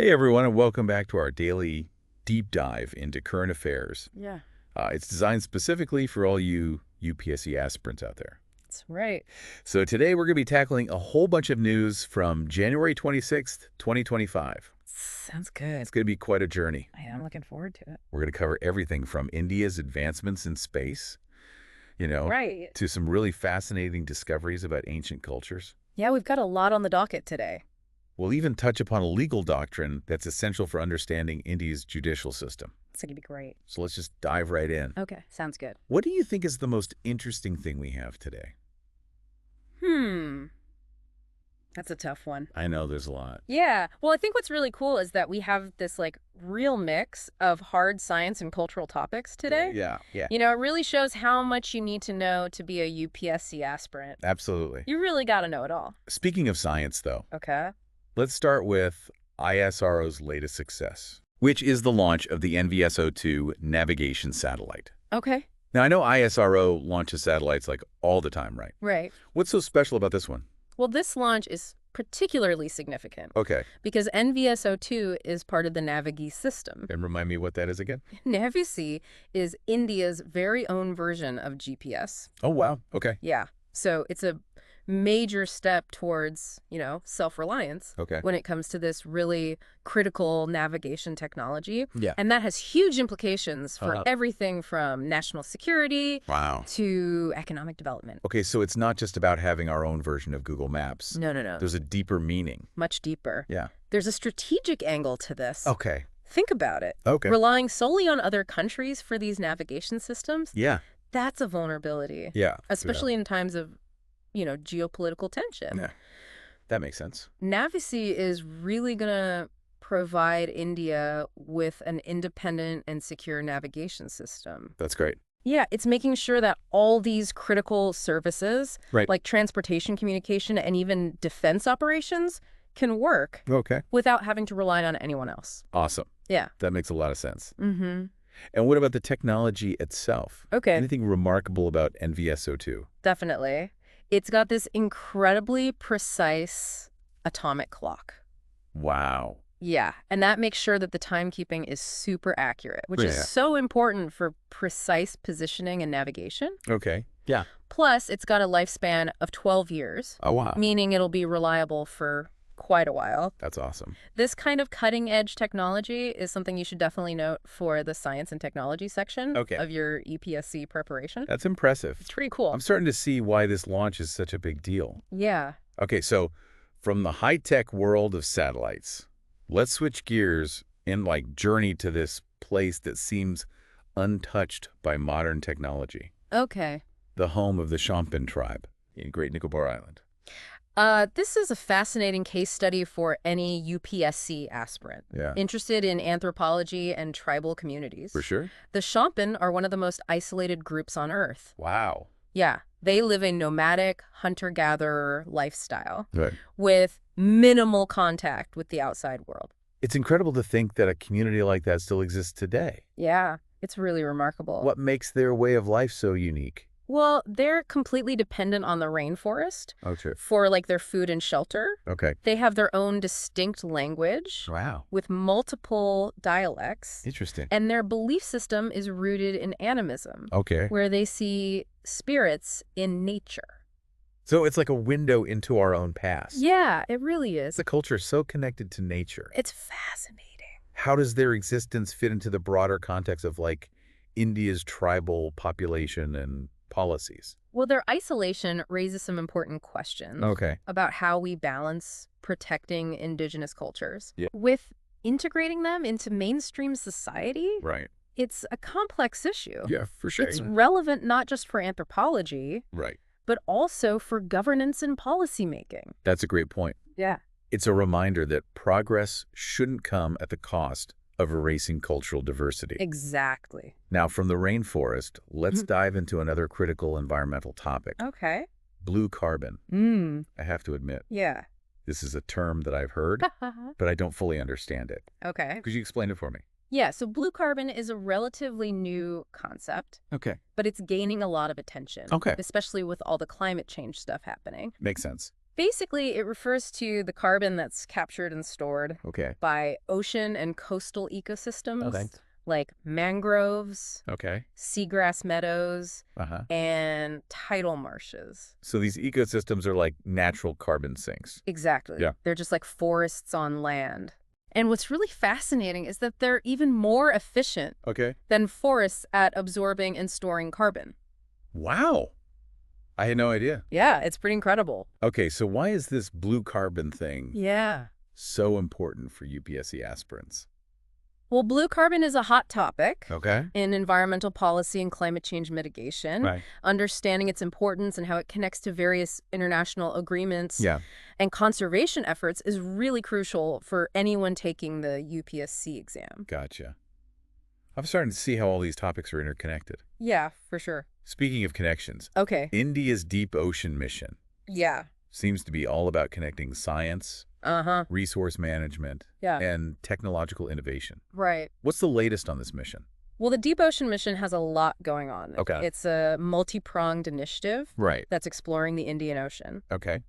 Hey everyone, and welcome back to our daily deep dive into current affairs. Yeah, It's designed specifically for all you UPSC aspirants out there. that's right. So today we're going to be tackling a whole bunch of news from January 26th, 2025. Sounds good. It's going to be quite a journey. I am looking forward to it. We're going to cover everything from India's advancements in space, Right. to some really fascinating discoveries about ancient cultures. Yeah, we've got a lot on the docket today. We'll even touch upon a legal doctrine that's essential for understanding India's judicial system. It's going to be great. So let's just dive right in. Okay, sounds good. What do you think is the most interesting thing we have today? That's a tough one. I know there's a lot. Yeah. Well, I think what's really cool is that we have this real mix of hard science and cultural topics today. Yeah. It really shows how much you need to know to be a UPSC aspirant. Absolutely. You really got to know it all. Speaking of science, though, Okay. let's start with ISRO's latest success, which is the launch of the NVSO-2 navigation satellite. Okay. Now, I know ISRO launches satellites all the time, right? Right. What's so special about this one? Well, this launch is particularly significant Okay. because NVSO-2 is part of the NavIC system. And remind me what that is again? NavIC is India's very own version of GPS. Oh, wow. Okay. Yeah. So it's a major step towards, self-reliance Okay. when it comes to this really critical navigation technology. Yeah. And that has huge implications for Uh-huh. everything from national security Wow. to economic development. Okay, so it's not just about having our own version of Google Maps. No. There's a deeper meaning. Much deeper. Yeah. There's a strategic angle to this. Okay. Think about it. Okay. Relying solely on other countries for these navigation systems, Yeah. that's a vulnerability. Yeah. Especially in times of, geopolitical tension. Yeah. That makes sense. NavIC is really going to provide India with an independent and secure navigation system. That's great. Yeah, it's making sure that all these critical services, Right. like transportation, communication, and even defense operations, can work Okay. without having to rely on anyone else. Awesome. Yeah. That makes a lot of sense. Mm-hmm. And what about the technology itself? Okay. Anything remarkable about NVSO-2? Definitely. It's got this incredibly precise atomic clock. Wow. Yeah, and that makes sure that the timekeeping is super accurate, which Yeah. is so important for precise positioning and navigation. Okay. Yeah. Plus, it's got a lifespan of 12 years, Oh, wow. meaning it'll be reliable for quite a while. That's awesome. This kind of cutting-edge technology is something you should definitely note for the science and technology section Okay. of your UPSC preparation. That's impressive. It's pretty cool. I'm starting to see why this launch is such a big deal. Yeah. Okay, so from the high-tech world of satellites, let's switch gears and journey to this place that seems untouched by modern technology. Okay. The home of the Shompen tribe in Great Nicobar Island. This is a fascinating case study for any UPSC aspirant Yeah. interested in anthropology and tribal communities. For sure? The Shompen are one of the most isolated groups on Earth. Wow. Yeah, they live a nomadic hunter-gatherer lifestyle Right. with minimal contact with the outside world. It's incredible to think that a community like that still exists today. Yeah, it's really remarkable. What makes their way of life so unique? Well, they're completely dependent on the rainforest Okay. for their food and shelter. Okay. They have their own distinct language Wow. with multiple dialects. Interesting. And their belief system is rooted in animism, Okay. where they see spirits in nature. So it's like a window into our own past. Yeah, it really is. The culture is so connected to nature. It's fascinating. How does their existence fit into the broader context of India's tribal population and policies? Well, their isolation raises some important questions Okay. about how we balance protecting indigenous cultures Yeah. with integrating them into mainstream society. Right. It's a complex issue. Yeah, for sure. It's relevant not just for anthropology, Right. but also for governance and policymaking. That's a great point. Yeah. It's a reminder that progress shouldn't come at the cost of erasing cultural diversity. Exactly. Now, from the rainforest, let's dive into another critical environmental topic, Okay. blue carbon. Mm. I have to admit, Yeah. this is a term that I've heard, but I don't fully understand it. Okay. Could you explain it for me? Yeah, so blue carbon is a relatively new concept, Okay. but it's gaining a lot of attention. Okay. Especially with all the climate change stuff happening. Makes sense. Basically, it refers to the carbon that's captured and stored Okay. by ocean and coastal ecosystems, Okay. like mangroves, Okay. seagrass meadows, Uh-huh. and tidal marshes. So these ecosystems are like natural carbon sinks. Exactly. Yeah. They're just like forests on land. And what's really fascinating is that they're even more efficient Okay. than forests at absorbing and storing carbon. Wow. I had no idea. Yeah, it's pretty incredible. Okay, so why is this blue carbon thing Yeah. so important for UPSC aspirants? Well, blue carbon is a hot topic Okay. in environmental policy and climate change mitigation. Right. Understanding its importance and how it connects to various international agreements Yeah. and conservation efforts is really crucial for anyone taking the UPSC exam. Gotcha. I'm starting to see how all these topics are interconnected. Yeah, for sure. Speaking of connections, Okay. India's deep ocean mission Yeah. seems to be all about connecting science, Uh-huh. resource management, Yeah. and technological innovation. Right. What's the latest on this mission? Well, the Deep Ocean Mission has a lot going on. Okay. It's a multi-pronged initiative Right. that's exploring the Indian Ocean. Okay.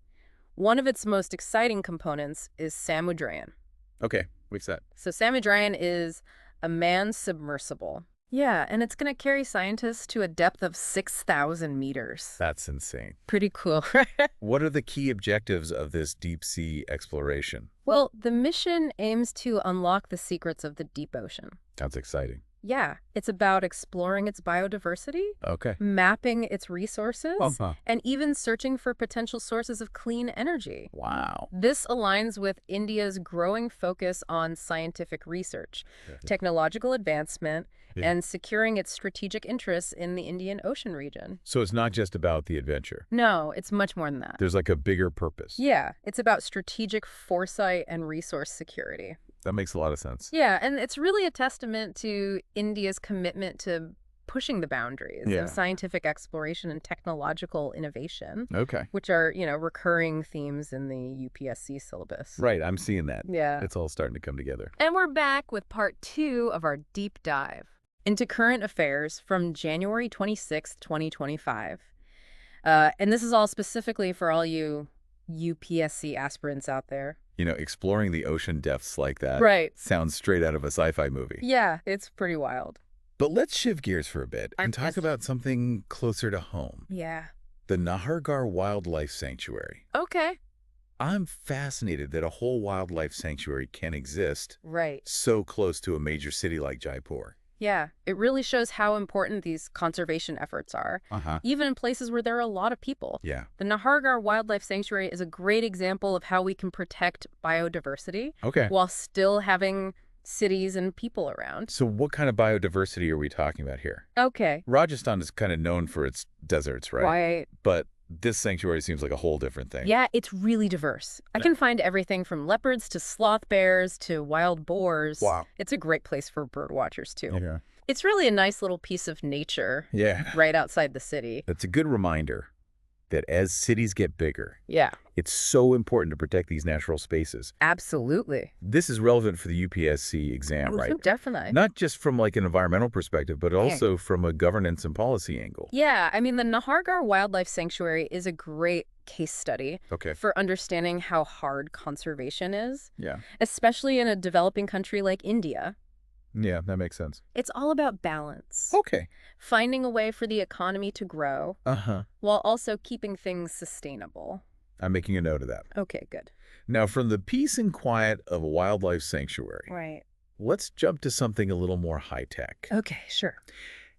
One of its most exciting components is Samudrayan. Okay. What's that? So Samudrayan is a manned submersible. Yeah, and it's going to carry scientists to a depth of 6,000 meters. That's insane. Pretty cool. What are the key objectives of this deep sea exploration? Well, the mission aims to unlock the secrets of the deep ocean. Sounds exciting. Yeah, it's about exploring its biodiversity, Okay. mapping its resources, Uh-huh. and even searching for potential sources of clean energy. Wow. This aligns with India's growing focus on scientific research, technological advancement, Yeah. and securing its strategic interests in the Indian Ocean region. So it's not just about the adventure. No, it's much more than that. There's like a bigger purpose. Yeah, it's about strategic foresight and resource security. That makes a lot of sense. Yeah, and it's really a testament to India's commitment to pushing the boundaries Yeah. of scientific exploration and technological innovation, Okay. which are, recurring themes in the UPSC syllabus. Right. I'm seeing that. Yeah. It's all starting to come together. And we're back with part 2 of our deep dive into current affairs from January 26th, 2025. And this is all specifically for all you UPSC aspirants out there. Exploring the ocean depths like that Right. sounds straight out of a sci-fi movie. Yeah, it's pretty wild. But let's shift gears for a bit and talk Yes. about something closer to home. Yeah. The Nahargarh Wildlife Sanctuary. Okay. I'm fascinated that a whole wildlife sanctuary can exist Right. so close to a major city like Jaipur. Yeah, it really shows how important these conservation efforts are, Uh-huh. even in places where there are a lot of people. Yeah. The Nahargarh Wildlife Sanctuary is a great example of how we can protect biodiversity Okay. while still having cities and people around. So what kind of biodiversity are we talking about here? Okay. Rajasthan is kind of known for its deserts, right? Right. But this sanctuary seems like a whole different thing. Yeah, it's really diverse. I can find everything from leopards to sloth bears to wild boars. Wow. It's a great place for bird watchers, too. Yeah. It's really a nice little piece of nature Yeah. right outside the city. It's a good reminder that as cities get bigger, Yeah, it's so important to protect these natural spaces. absolutely. This is relevant for the UPSC exam, right? Definitely. Not just from like an environmental perspective, but also from a governance and policy angle. Yeah, I mean, the Nahargarh Wildlife Sanctuary is a great case study Okay. for understanding how hard conservation is, Yeah. especially in a developing country like India. Yeah, that makes sense. It's all about balance, Okay. finding a way for the economy to grow Uh-huh. while also keeping things sustainable. I'm making a note of that. Okay, good. Now, from the peace and quiet of a wildlife sanctuary, Right. let's jump to something a little more high-tech. Okay, sure.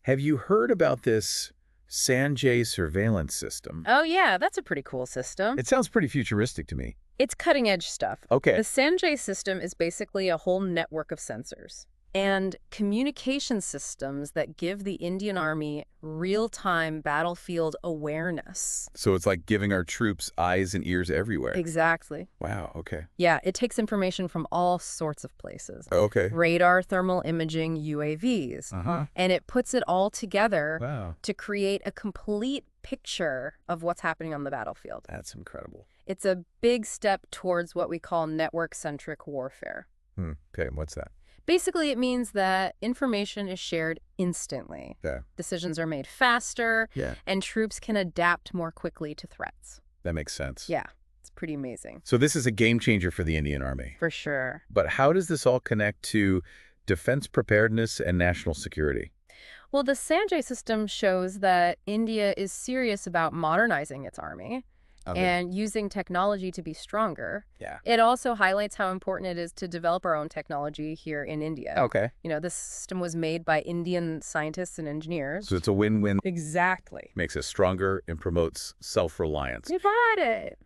Have you heard about this SANJAY surveillance system? Oh, yeah, that's a pretty cool system. It sounds pretty futuristic to me. It's cutting-edge stuff. Okay. The SANJAY system is basically a whole network of sensors and communication systems that give the Indian Army real-time battlefield awareness. So it's like giving our troops eyes and ears everywhere. Exactly. Wow, okay. Yeah, it takes information from all sorts of places. Okay. Radar, thermal imaging, UAVs. Uh-huh. And it puts it all together Wow. to create a complete picture of what's happening on the battlefield. That's incredible. It's a big step towards what we call network-centric warfare. Okay, what's that? Basically, it means that information is shared instantly. Yeah. Decisions are made faster, Yeah. and troops can adapt more quickly to threats. That makes sense. Yeah, it's pretty amazing. So this is a game changer for the Indian Army. For sure. But how does this all connect to defense preparedness and national security? Well, the SANJAY system shows that India is serious about modernizing its army and using technology to be stronger. Yeah. It also highlights how important it is to develop our own technology here in India. Okay. You know, this system was made by Indian scientists and engineers. So it's a win-win. Exactly. Makes us stronger and promotes self-reliance. You got it.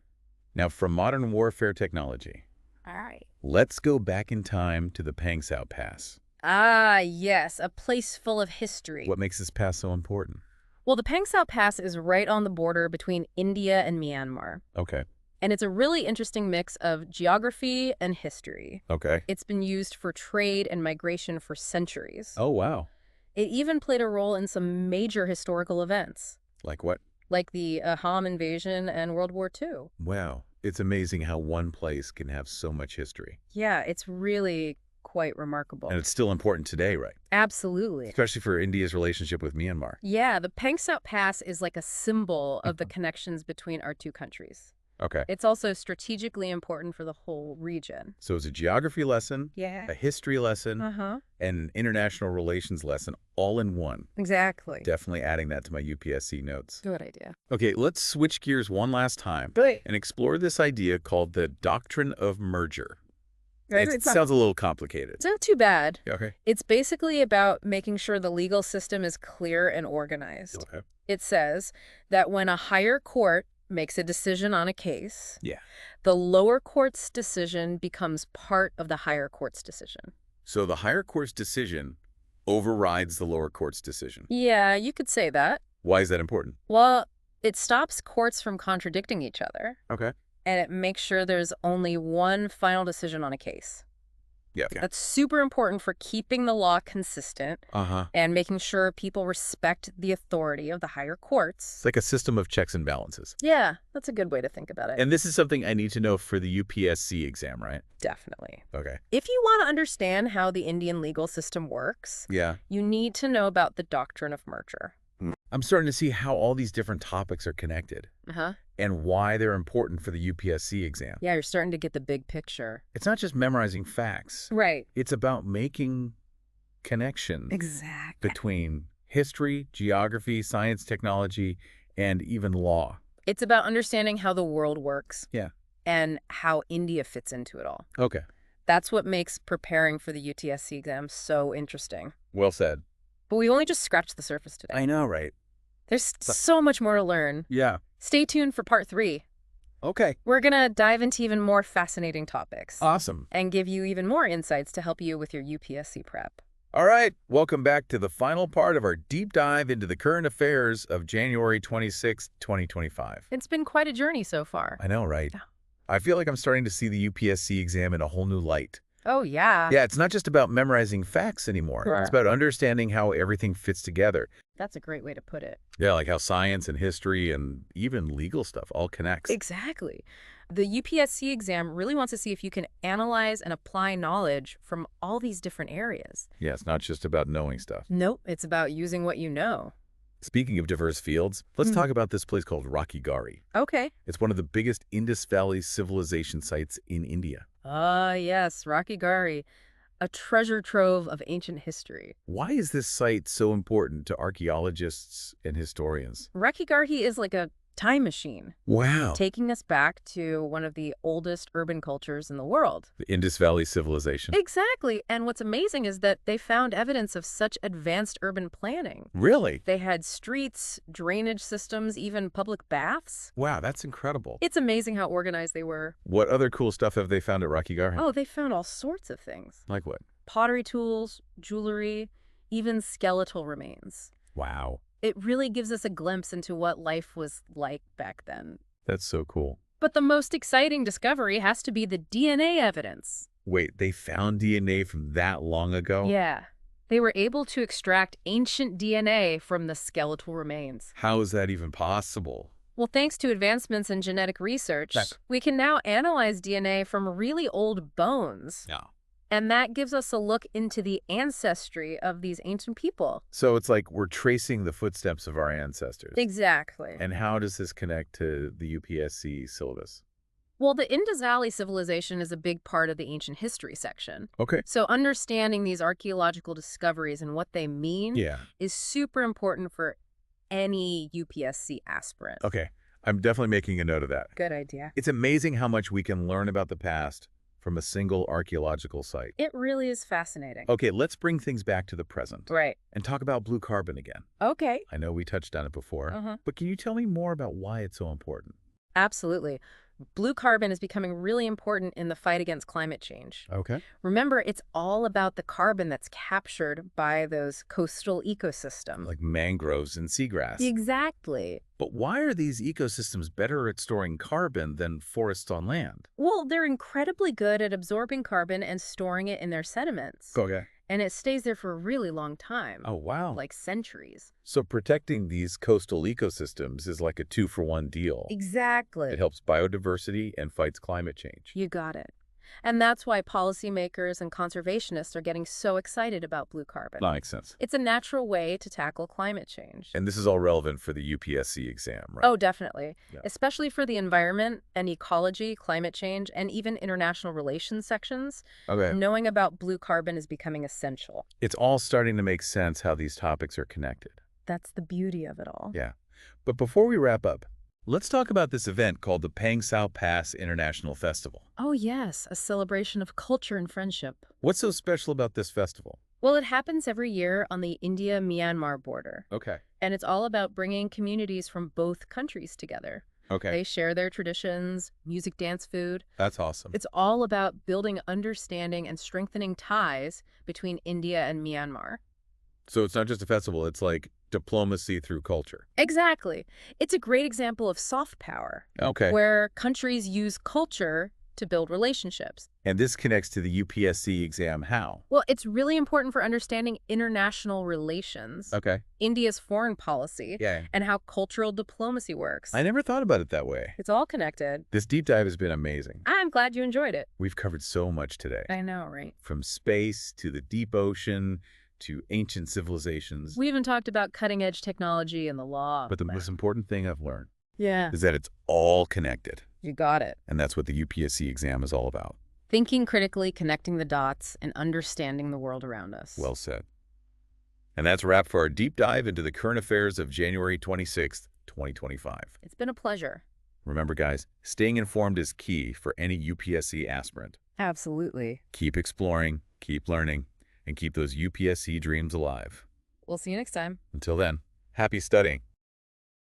Now, from modern warfare technology, All right. let's go back in time to the Pangsau Pass. Ah, yes, a place full of history. What makes this pass so important? Well, the Pangsau Pass is right on the border between India and Myanmar. Okay. And it's a really interesting mix of geography and history. Okay. It's been used for trade and migration for centuries. Oh, wow. It even played a role in some major historical events, Like what? like the Ahom invasion and World War II. Wow. It's amazing how one place can have so much history. Yeah, it's really quite remarkable. And it's still important today, right? Absolutely. Especially for India's relationship with Myanmar. Yeah, the Pangsau Pass is like a symbol of the connections between our two countries. Okay. It's also strategically important for the whole region. So it's a geography lesson, Yeah. a history lesson, Uh-huh. and an international relations lesson all in one. Exactly. Definitely adding that to my UPSC notes. Good idea. Okay, let's switch gears one last time Good. and explore this idea called the doctrine of merger. Right. It sounds a little complicated. It's not too bad. Okay. It's basically about making sure the legal system is clear and organized. Okay. It says that when a higher court makes a decision on a case, Yeah. the lower court's decision becomes part of the higher court's decision. So the higher court's decision overrides the lower court's decision. Yeah, you could say that. Why is that important? Well, it stops courts from contradicting each other, Okay. and it makes sure there's only one final decision on a case. Yeah. Okay. That's super important for keeping the law consistent Uh-huh. and making sure people respect the authority of the higher courts. It's like a system of checks and balances. Yeah, that's a good way to think about it. And this is something I need to know for the UPSC exam, right? Definitely. Okay. If you want to understand how the Indian legal system works, Yeah. you need to know about the doctrine of merger. I'm starting to see how all these different topics are connected Uh-huh. and why they're important for the UPSC exam. Yeah, you're starting to get the big picture. It's not just memorizing facts. Right. It's about making connections Exactly. between history, geography, science, technology, and even law. It's about understanding how the world works. Yeah. And how India fits into it all. Okay. That's what makes preparing for the UTSC exam so interesting. Well said. But we only just scratched the surface today. I know, right? There's so much more to learn. Yeah. Stay tuned for part 3. Okay. We're going to dive into even more fascinating topics Awesome. and give you even more insights to help you with your UPSC prep. All right. Welcome back to the final part of our deep dive into the current affairs of January 26, 2025. It's been quite a journey so far. I know, right? Yeah. I feel like I'm starting to see the UPSC exam in a whole new light. Oh, yeah. Yeah, it's not just about memorizing facts anymore. Sure. It's about understanding how everything fits together. That's a great way to put it. Yeah, like how science and history and even legal stuff all connects. Exactly. The UPSC exam really wants to see if you can analyze and apply knowledge from all these different areas. Yeah, it's not just about knowing stuff. Nope, it's about using what you know. Speaking of diverse fields, let's talk about this place called Rakhigarhi. Okay. It's one of the biggest Indus Valley Civilization sites in India. Ah, yes, Rakhigarhi, a treasure trove of ancient history. Why is this site so important to archaeologists and historians? Rakhigarhi is like a time machine, Wow. taking us back to one of the oldest urban cultures in the world. The Indus Valley Civilization. Exactly. And what's amazing is that they found evidence of such advanced urban planning. Really? They had streets, drainage systems, even public baths. Wow, that's incredible. It's amazing how organized they were. What other cool stuff have they found at Rakhigarhi? Oh, they found all sorts of things. Like what? Pottery tools, jewelry, even skeletal remains. Wow. It really gives us a glimpse into what life was like back then. That's so cool. But the most exciting discovery has to be the DNA evidence. Wait, they found DNA from that long ago? Yeah. They were able to extract ancient DNA from the skeletal remains. How is that even possible? Well, thanks to advancements in genetic research, we can now analyze DNA from really old bones. Yeah. And that gives us a look into the ancestry of these ancient people. So it's like we're tracing the footsteps of our ancestors. Exactly. And how does this connect to the UPSC syllabus? Well, the Indus Valley Civilization is a big part of the ancient history section. Okay. So understanding these archaeological discoveries and what they mean Yeah. is super important for any UPSC aspirant. Okay. I'm definitely making a note of that. Good idea. It's amazing how much we can learn about the past from a single archaeological site. It really is fascinating. Okay, let's bring things back to the present Right. and talk about blue carbon again. Okay. I know we touched on it before, Uh-huh. but can you tell me more about why it's so important? Absolutely. Blue carbon is becoming really important in the fight against climate change. Okay. Remember, it's all about the carbon that's captured by those coastal ecosystems. Like mangroves and seagrass. Exactly. But why are these ecosystems better at storing carbon than forests on land? Well, they're incredibly good at absorbing carbon and storing it in their sediments. Okay. And it stays there for a really long time. Oh, wow. Like centuries. So protecting these coastal ecosystems is like a two-for-one deal. Exactly. It helps biodiversity and fights climate change. You got it. And that's why policymakers and conservationists are getting so excited about blue carbon. That makes sense. It's a natural way to tackle climate change. And this is all relevant for the UPSC exam, right? Oh, definitely. Yeah. Especially for the environment and ecology, climate change, and even international relations sections. Okay. Knowing about blue carbon is becoming essential. It's all starting to make sense how these topics are connected. That's the beauty of it all. Yeah. But before we wrap up, let's talk about this event called the Pangsau Pass International Festival. Oh, yes, a celebration of culture and friendship. What's so special about this festival? Well, it happens every year on the India-Myanmar border. Okay. And it's all about bringing communities from both countries together. Okay. They share their traditions, music, dance, food. That's awesome. It's all about building understanding and strengthening ties between India and Myanmar. So it's not just a festival, it's like diplomacy through culture. Exactly. It's a great example of soft power, Okay. where countries use culture to build relationships. And this connects to the UPSC exam how? Well, it's really important for understanding international relations, Okay. India's foreign policy, Yeah. and how cultural diplomacy works. I never thought about it that way. It's all connected. This deep dive has been amazing. I'm glad you enjoyed it. We've covered so much today. I know, right? From space to the deep ocean to ancient civilizations. We even talked about cutting-edge technology and the law. But the most important thing I've learned Yeah, is that it's all connected. you got it. And that's what the UPSC exam is all about. Thinking critically, connecting the dots, and understanding the world around us. Well said. And that's a wrap for our deep dive into the current affairs of January 26th, 2025. It's been a pleasure. Remember, guys, staying informed is key for any UPSC aspirant. Absolutely. Keep exploring, keep learning, and keep those UPSC dreams alive. We'll see you next time. Until then, happy studying.